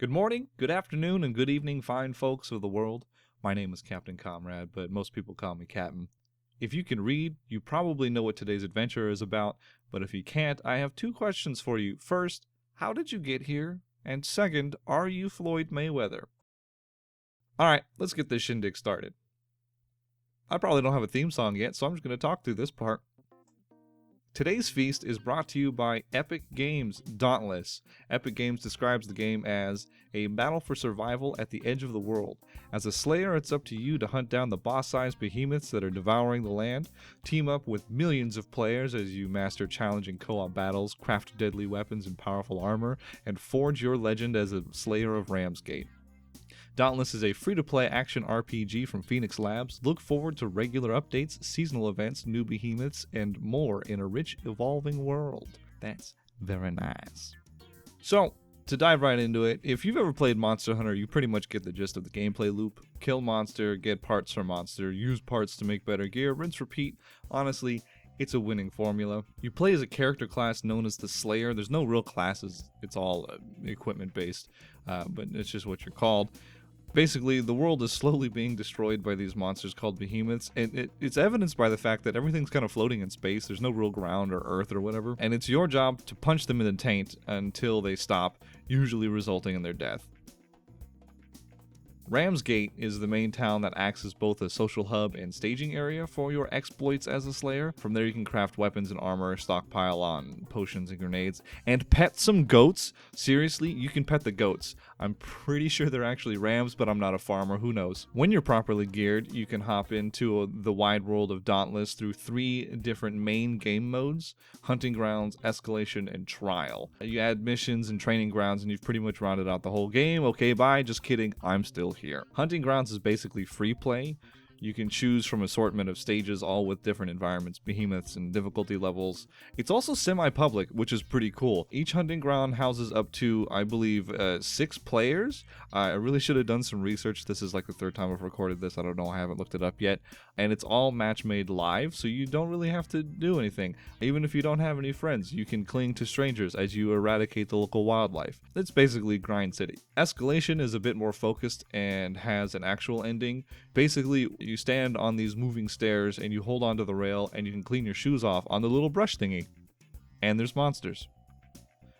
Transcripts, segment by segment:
Good morning, good afternoon, and good evening, fine folks of the world. My name is CapnCommrad, but most people call me Capn. If you can read, you probably know what today's adventure is about, but if you can't, I have two questions for you. First, how did you get here? And second, are you Floyd Mayweather? Alright, let's get this shindig started. I probably don't have a theme song yet, so I'm just going to talk through this part. Today's feast is brought to you by Epic Games' Dauntless. Epic Games describes the game as a battle for survival at the edge of the world. As a slayer, it's up to you to hunt down the boss-sized behemoths that are devouring the land, team up with millions of players as you master challenging co-op battles, craft deadly weapons and powerful armor, and forge your legend as a slayer of Ramsgate. Dauntless is a free-to-play action RPG from Phoenix Labs. Look forward to regular updates, seasonal events, new behemoths, and more in a rich, evolving world. That's very nice. So, to dive right into it, if you've ever played Monster Hunter, you pretty much get the gist of the gameplay loop. Kill monster, get parts from monster, use parts to make better gear, rinse, repeat. Honestly, it's a winning formula. You play as a character class known as the Slayer. There's no real classes, it's all equipment based, but it's just what you're called. Basically, the world is slowly being destroyed by these monsters called behemoths, and it's evidenced by the fact that everything's kind of floating in space. There's no real ground or earth or whatever, and it's your job to punch them in the taint until they stop, usually resulting in their death. Ramsgate is the main town that acts as both a social hub and staging area for your exploits as a slayer. From there you can craft weapons and armor, stockpile on potions and grenades, and pet some goats. Seriously, you can pet the goats. I'm pretty sure they're actually rams, but I'm not a farmer, who knows. When you're properly geared, you can hop into the wide world of Dauntless through 3 different main game modes: Hunting Grounds, Escalation, and Trial. You add missions and training grounds and you've pretty much rounded out the whole game. Okay, bye, just kidding, I'm still here. Hunting Grounds is basically free play. You can choose from assortment of stages, all with different environments, behemoths, and difficulty levels. It's also semi-public, which is pretty cool. Each hunting ground houses up to, I believe, 6 players. I really should have done some research. This is like the 3rd time I've recorded this. I don't know, I haven't looked it up yet. And it's all match-made live, so you don't really have to do anything. Even if you don't have any friends, you can cling to strangers as you eradicate the local wildlife. It's basically Grind City. Escalation is a bit more focused and has an actual ending. Basically, you stand on these moving stairs and you hold onto the rail and you can clean your shoes off on the little brush thingy. And there's monsters.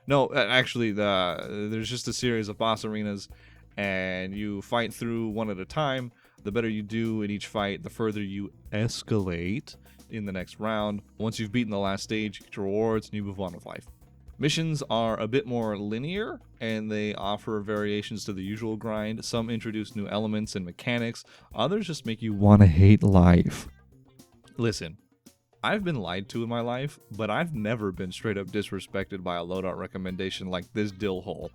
No, actually, there's just a series of boss arenas and you fight through one at a time. The better you do in each fight, the further you escalate in the next round. Once you've beaten the last stage, you get your rewards and you move on with life. Missions are a bit more linear, and they offer variations to the usual grind. Some introduce new elements and mechanics, others just make you want to hate life. Listen, I've been lied to in my life, but I've never been straight up disrespected by a loadout recommendation like this dill hole.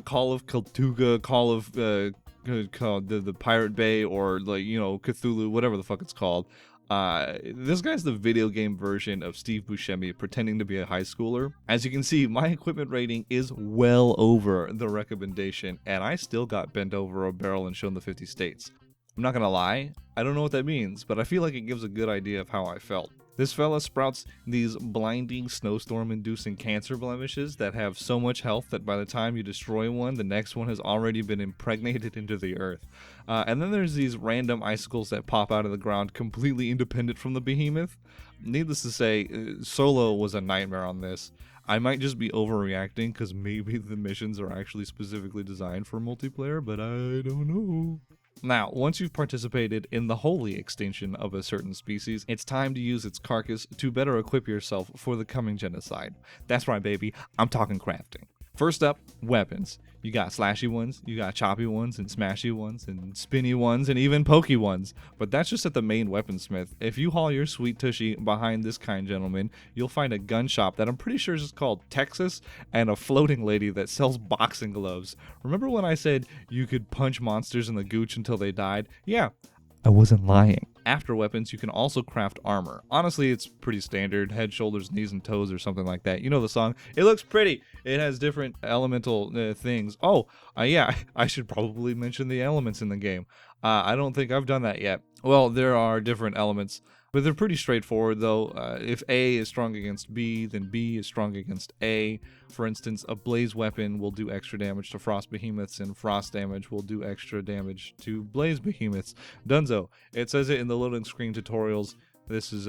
Call of Cthulhu, Call of the Pirate Bay, or Cthulhu, whatever the fuck it's called. This guy's the video game version of Steve Buscemi pretending to be a high schooler. As you can see, my equipment rating is well over the recommendation, and I still got bent over a barrel and shown the 50 states. I'm not gonna lie, I don't know what that means, but I feel like it gives a good idea of how I felt. This fella sprouts these blinding snowstorm-inducing cancer blemishes that have so much health that by the time you destroy one, the next one has already been impregnated into the earth. And then there's these random icicles that pop out of the ground completely independent from the behemoth. Needless to say, solo was a nightmare on this. I might just be overreacting because maybe the missions are actually specifically designed for multiplayer, but I don't know. Now, once you've participated in the holy extinction of a certain species, it's time to use its carcass to better equip yourself for the coming genocide. That's right, baby, I'm talking crafting. First up, weapons. You got slashy ones, you got choppy ones, and smashy ones, and spinny ones, and even pokey ones. But that's just at the main weaponsmith. If you haul your sweet tushy behind this kind gentleman, you'll find a gun shop that I'm pretty sure is just called Texas, and a floating lady that sells boxing gloves. Remember when I said you could punch monsters in the gooch until they died? Yeah, I wasn't lying. After weapons, you can also craft armor. Honestly, it's pretty standard: head, shoulders, knees, and toes, or something like that. You know the song. It looks pretty. It has different elemental things. Oh, yeah, I should probably mention the elements in the game. I don't think I've done that yet. Well, there are different elements But they're pretty straightforward, though. If A is strong against B, then B is strong against A. For instance, a blaze weapon will do extra damage to frost behemoths, and frost damage will do extra damage to blaze behemoths. Dunzo. It says it in the loading screen tutorials. This is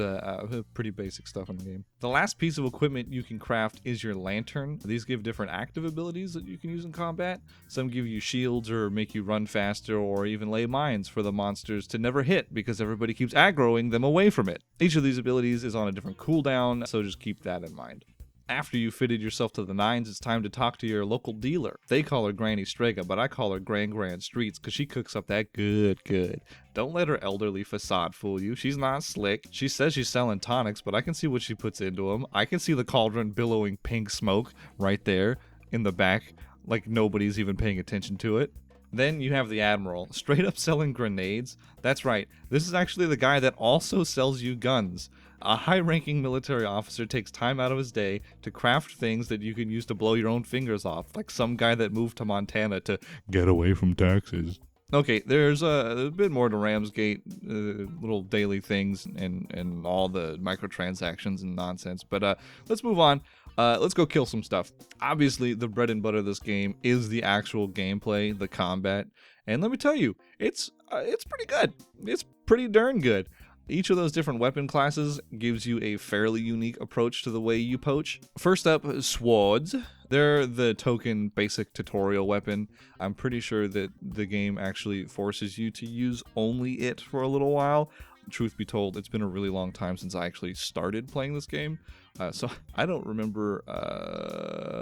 pretty basic stuff in the game. The last piece of equipment you can craft is your lantern. These give different active abilities that you can use in combat. Some give you shields or make you run faster, or even lay mines for the monsters to never hit because everybody keeps aggroing them away from it. Each of these abilities is on a different cooldown, so just keep that in mind. After you fitted yourself to the nines, it's time to talk to your local dealer. They call her Granny Strega, but I call her Grand Streets because she cooks up that good. Don't let her elderly facade fool you. She's not slick. She says she's selling tonics, but I can see what she puts into them. I can see the cauldron billowing pink smoke right there in the back, like nobody's even paying attention to it. Then you have the Admiral, straight up selling grenades. That's right, this is actually the guy that also sells you guns. A high-ranking military officer takes time out of his day to craft things that you can use to blow your own fingers off, like some guy that moved to Montana to get away from taxes. Okay, there's a bit more to Ramsgate, little daily things and all the microtransactions and nonsense, but let's move on. Let's go kill some stuff. Obviously, the bread and butter of this game is the actual gameplay, the combat, and let me tell you, it's pretty good. It's pretty darn good. Each of those different weapon classes gives you a fairly unique approach to the way you poach. First up, swords. They're the token basic tutorial weapon. I'm pretty sure that the game actually forces you to use only it for a little while. Truth be told, it's been a really long time since I actually started playing this game, so I don't remember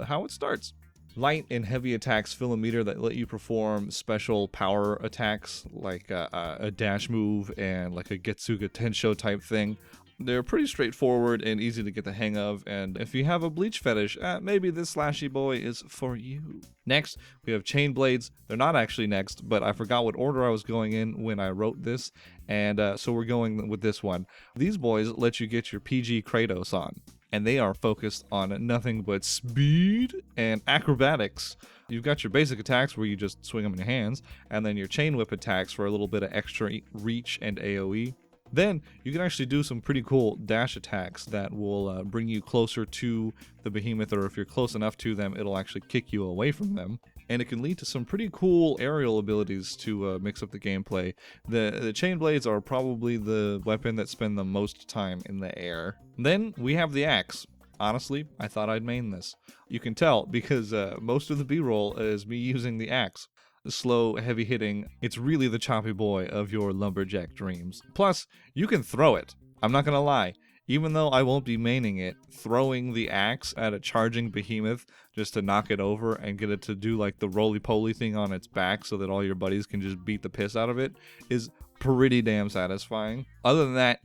how it starts. Light and heavy attacks fill a meter that let you perform special power attacks like a dash move and like a Getsuga Tensho type thing. They're pretty straightforward and easy to get the hang of, and if you have a bleach fetish, maybe this slashy boy is for you. Next, we have chain blades. They're not actually next, but I forgot what order I was going in when I wrote this, and so we're going with this one. These boys let you get your PG Kratos on, and they are focused on nothing but speed and acrobatics. You've got your basic attacks where you just swing them in your hands, and then your chain whip attacks for a little bit of extra reach and AoE. Then you can actually do some pretty cool dash attacks that will bring you closer to the behemoth, or if you're close enough to them, it'll actually kick you away from them. And it can lead to some pretty cool aerial abilities to mix up the gameplay. The chain blades are probably the weapon that spend the most time in the air. Then we have the axe. Honestly, I thought I'd main this. You can tell because most of the B-roll is me using the axe. Slow, heavy hitting, it's really the choppy boy of your lumberjack dreams. Plus, you can throw it. I'm not gonna lie. Even though I won't be maining it, throwing the axe at a charging behemoth just to knock it over and get it to do like the roly-poly thing on its back so that all your buddies can just beat the piss out of it is pretty damn satisfying. Other than that,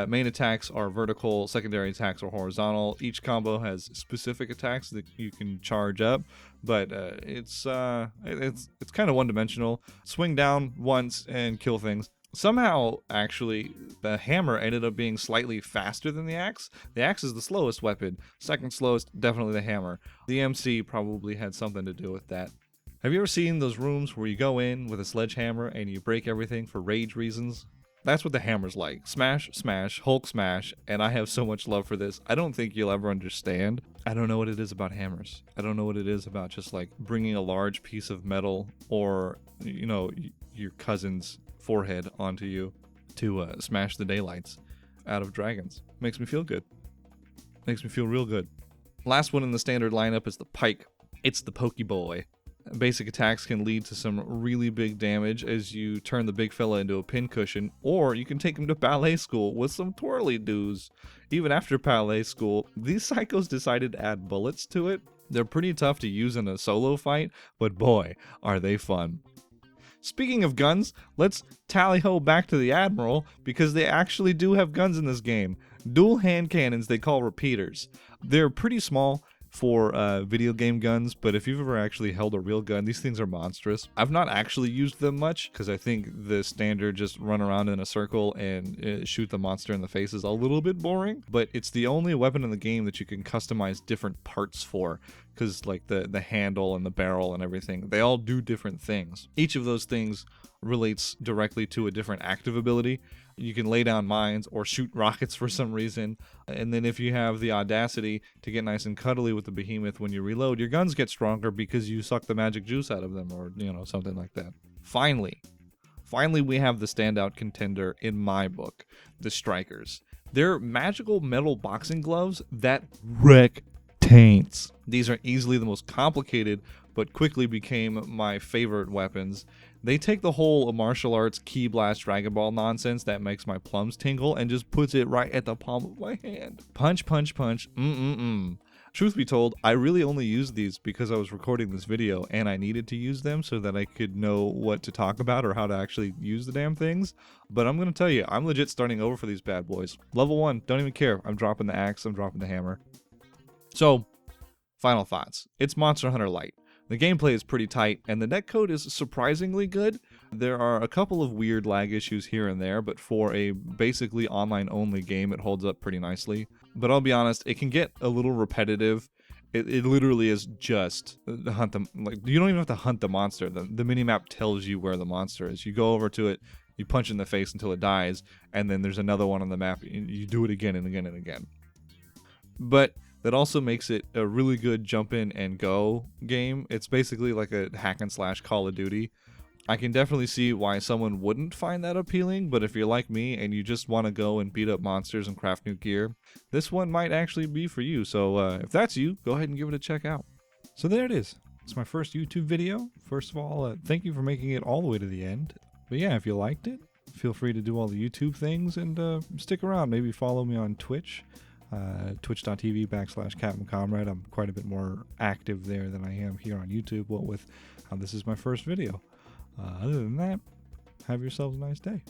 main attacks are vertical, secondary attacks are horizontal. Each combo has specific attacks that you can charge up, but it's kind of one-dimensional. Swing down once and kill things. Somehow, actually, the hammer ended up being slightly faster than the axe. The axe is the slowest weapon. Second slowest, definitely the hammer. The MC probably had something to do with that. Have you ever seen those rooms where you go in with a sledgehammer and you break everything for rage reasons? That's what the hammer's like. Smash, smash, Hulk smash, and I have so much love for this. I don't think you'll ever understand. I don't know what it is about hammers. I don't know what it is about just like bringing a large piece of metal or, you know, your cousin's forehead onto you to smash the daylights out of dragons. Makes me feel good. Makes me feel real good. Last one in the standard lineup is the pike. It's the Pokeboy. Basic attacks can lead to some really big damage as you turn the big fella into a pincushion, or you can take him to ballet school with some twirly doos. Even after ballet school, these psychos decided to add bullets to it. They're pretty tough to use in a solo fight, but boy, are they fun. Speaking of guns, let's tally-ho back to the Admiral, because they actually do have guns in this game. Dual hand cannons they call repeaters. They're pretty small for video game guns, but if you've ever actually held a real gun, these things are monstrous. I've not actually used them much, because I think the standard just run around in a circle and shoot the monster in the face is a little bit boring, but it's the only weapon in the game that you can customize different parts for, because like the handle and the barrel and everything, they all do different things. Each of those things relates directly to a different active ability. You can lay down mines or shoot rockets for some reason. And then if you have the audacity to get nice and cuddly with the behemoth when you reload, your guns get stronger because you suck the magic juice out of them, or, you know, something like that. Finally, we have the standout contender in my book, the Strikers. They're magical metal boxing gloves that wreck taints. These are easily the most complicated, but quickly became my favorite weapons. They take the whole martial arts key blast Dragon Ball nonsense that makes my plums tingle and just puts it right at the palm of my hand. Punch, punch, punch, Truth be told, I really only used these because I was recording this video and I needed to use them so that I could know what to talk about or how to actually use the damn things. But I'm going to tell you, I'm legit starting over for these bad boys. Level 1, don't even care. I'm dropping the axe, I'm dropping the hammer. So, final thoughts. It's Monster Hunter Lite. The gameplay is pretty tight, and the netcode is surprisingly good. There are a couple of weird lag issues here and there, but for a basically online-only game, it holds up pretty nicely. But I'll be honest, it can get a little repetitive. It literally is just hunt them. Like, you don't even have to hunt the monster. The minimap tells you where the monster is. You go over to it, you punch in the face until it dies, and then there's another one on the map. You do it again and again and again. But that also makes it a really good jump in and go game. It's basically like a hack and slash Call of Duty. I can definitely see why someone wouldn't find that appealing, but if you're like me and you just want to go and beat up monsters and craft new gear, this one might actually be for you. So if that's you, go ahead and give it a check out. So there it is. It's my first YouTube video. First of all, thank you for making it all the way to the end. But yeah, if you liked it, feel free to do all the YouTube things and stick around. Maybe follow me on Twitch. Twitch.tv/CapnCommrad. I'm quite a bit more active there than I am here on YouTube. Well, with this is my first video. Other than that, have yourselves a nice day.